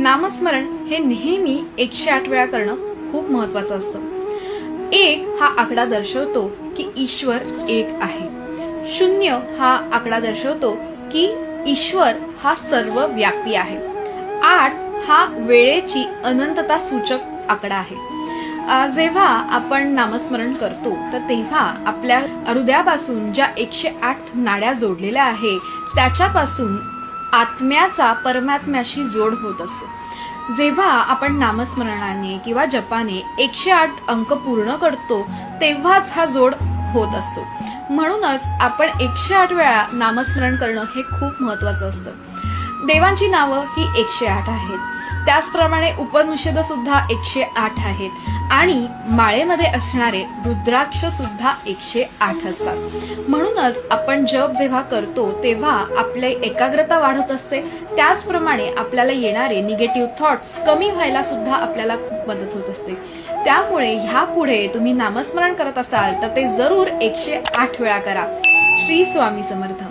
नामस्मरण हे नेहमी 108 वेळा करणं खूप महत्वाचं असतं। 1 हा आकडा दर्शवतो की ईश्वर एक आहे। 0 हा आकडा दर्शवतो की ईश्वर हा सर्व व्यापी आहे। 8 हा वेळेची अनंतता सूचक आकडा आहे। जेव्हा आपण नामस्मरण करतो तर तेव्हा आपल्या हृदयापासून ज्या 108 नाड्या जोडलेल्या आहे त्याच्यापासून आत्म्याचा परमात्म्याशी जोड होत असतो। जेव्हा आपण नामस्मरणाने किंवा जपाने 108 अंक पूर्ण करतो तेव्हाच हा जोड होत असतो। म्हणूनच आपण 108 वेळा नामस्मरण करणं हे खूप महत्वाचं असतं। देवांची नावं ही 108 आहेत। त्याचप्रमाणे उपनिषद सुद्धा 108 आहेत आणि माळेमध्ये असणारे रुद्राक्ष सुद्धा 108 असतात। म्हणूनच आपण जप जेव्हा करतो तेव्हा आपली एकाग्रता वाढत असते। त्याचप्रमाणे आपल्याला येणारे निगेटिव्ह थॉट्स कमी व्हायला सुद्धा आपल्याला खूप मदत होत असते। त्यामुळे ह्यापुढे तुम्ही नामस्मरण करत असाल तर ते जरूर 108 वेळा करा। श्री स्वामी समर्थ।